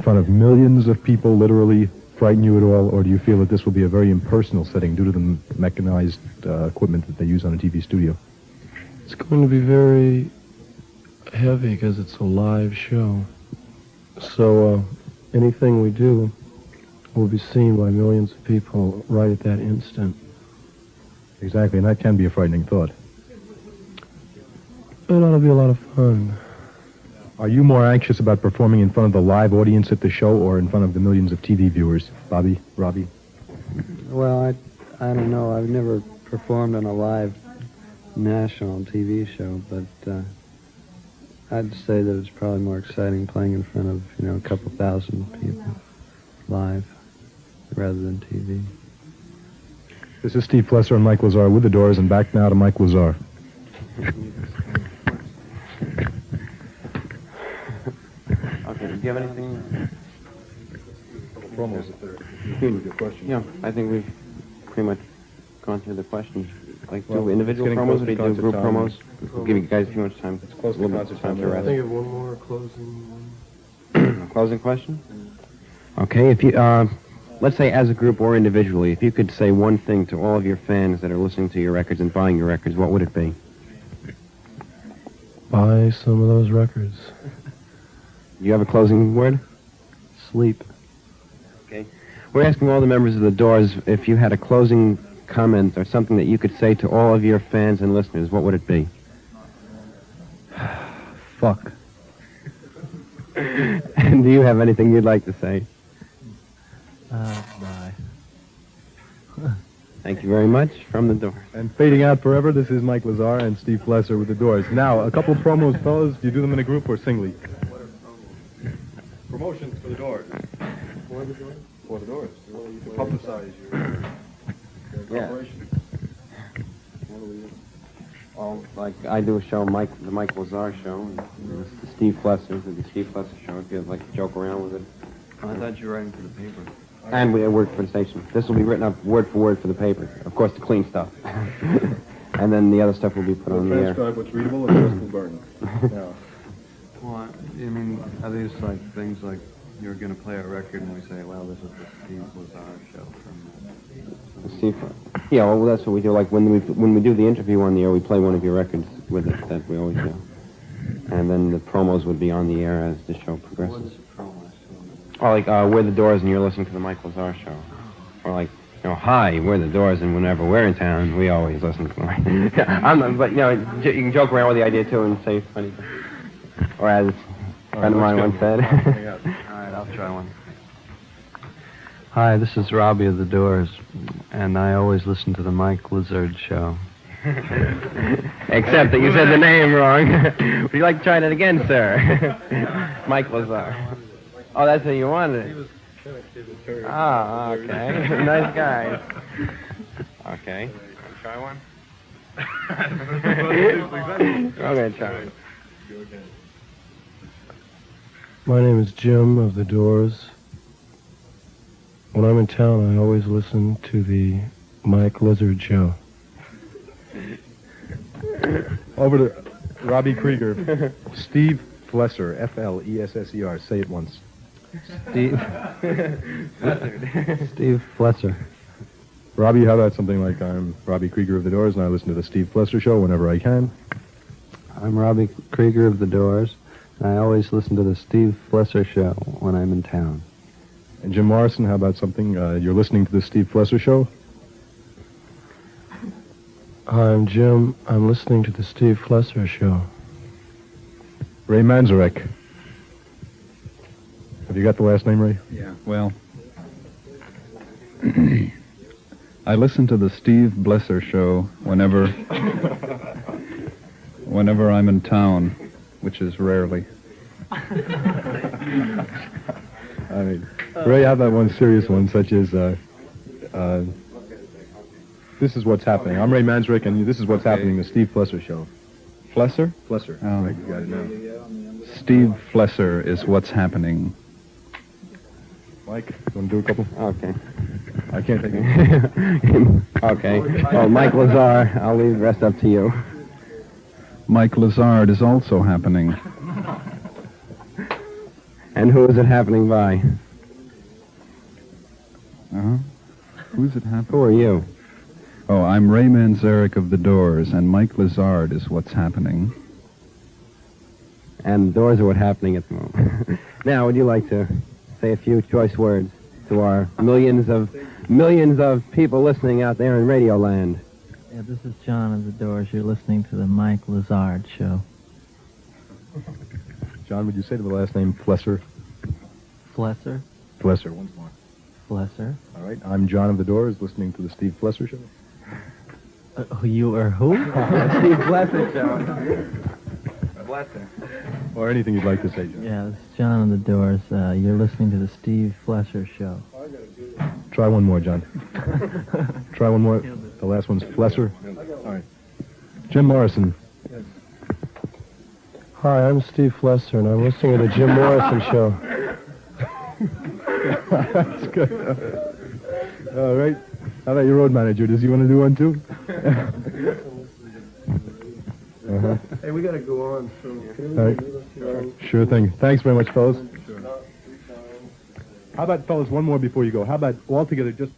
front of millions of people literally frighten you at all, or do you feel that this will be a very impersonal setting due to the mechanized equipment that they use on a TV studio? It's going to be very heavy because it's a live show. So anything we do will be seen by millions of people right at that instant. Exactly, and that can be a frightening thought. It ought to be a lot of fun. Are you more anxious about performing in front of the live audience at the show or in front of the millions of TV viewers? Robbie? Well, I don't know. I've never performed on a live national TV show, but I'd say that it's probably more exciting playing in front of, a couple thousand people live rather than TV. This is Steve Flesser and Mike Lazar with the Doors, and back now to Mike Lazar. Okay, do you have anything? Promos, if they're included your question. Yeah, I think we've pretty much gone through the questions. Like, Well, do individual it's getting promos, close or to do you do concert group time. promos? We'll give you guys too much time. It's close to A little bit concert of time time. to I rest. think of one more closing one. A closing question? Okay, if you, let's say as a group or individually, if you could say one thing to all of your fans that are listening to your records and buying your records, what would it be? Buy some of those records. Do you have a closing word? Sleep. Okay. We're asking all the members of the Doors if you had a closing comment or something that you could say to all of your fans and listeners, what would it be? Fuck. And do you have anything you'd like to say? Bye. Thank you very much. From the Doors. And fading out forever, this is Mike Lazar and Steve Flesser with the Doors. Now, a couple of promos, fellas. Do you do them in a group or singly? Promotions for the Doors. For the Doors? For the Doors. To publicize your corporation. Well, like I do a show, the Mike Lazar show, and the Steve Flesser, the Steve Flesser show. If you'd like to joke around with it. I thought you were writing for the paper. And we work for the station. This will be written up word for word for the paper. Of course, the clean stuff. And then the other stuff will be put on the air. Transcribe what's readable and the rest will burn. Yeah. Well, are these like things like you're going to play a record and we say, well, this is the Steve Lazar show from Steve, yeah, well, that's what we do. Like when we do the interview on the air, we play one of your records with it. That we always do. And then the promos would be on the air as the show progresses. What's the promo? Or like, we're the Doors and you're listening to the Mike Lazar show. Or like, hi, we're the Doors and whenever we're in town, we always listen to them. But, you can joke around with the idea too and say funny things. Or as a friend of mine once said. All right, I'll try one. Hi, this is Robbie of the Doors, and I always listen to the Mike Lazar show. Except that you said the name wrong. Would you like to try that again, sir? Mike Lazar. Oh, that's what you wanted. Ah, okay. Nice guy. Okay. Try one? Okay, try one. My name is Jim of the Doors. When I'm in town, I always listen to the Mike Lazar show. Over to Robbie Krieger. Steve Flesser, Flesser. Say it once. Steve Flesser. Robbie, how about something like, I'm Robbie Krieger of the Doors, and I listen to the Steve Flesser show whenever I can. I'm Robbie Krieger of the Doors, and I always listen to the Steve Flesser show when I'm in town. And Jim Morrison, how about something, you're listening to the Steve Flesser show? Hi, I'm Jim. I'm listening to the Steve Flesser show. Ray Manzarek. Have you got the last name, Ray? Yeah. Well, I listen to the Steve Flesser show whenever I'm in town, which is rarely. I mean, Ray, how about one serious one, such as, this is what's happening. I'm Ray Manzarek, and this is what's happening, the Steve Flesser show. Flesser? Flesser. Oh. Right, you got it now. Steve Flesser is what's happening. Mike, you want to do a couple? Okay. I can't take it. Okay. Well, Mike Lazar, I'll leave the rest up to you. Mike Lazard is also happening. And who is it happening by? Who's it happening? Who are you? Oh, I'm Ray Manzarek of The Doors, and Mike Lazar is what's happening. And the Doors are what's happening at the moment. Now, would you like to say a few choice words to our millions of people listening out there in Radio Land? Yeah, this is John of The Doors. You're listening to the Mike Lazard Show. John, would you say to the last name Flesser? Flesser? Flesser, once more. Flesser? All right. I'm John of The Doors, listening to the Steve Flesser Show. You are who? Steve Flesser Show. Flesser. Or anything you'd like to say, John. Yeah, this is John of The Doors. You're listening to the Steve Flesser Show. Try one more, John. Try one more. The last one's Flesser. All right. Jim Morrison. Hi, I'm Steve Flesser, and I'm listening to the Jim Morrison Show. That's good. All right. How about your road manager? Does he want to do one too? Hey, we got to go on, so can All right. Sure thing. Thanks very much, fellas. How about, fellas, one more before you go? How about all together, just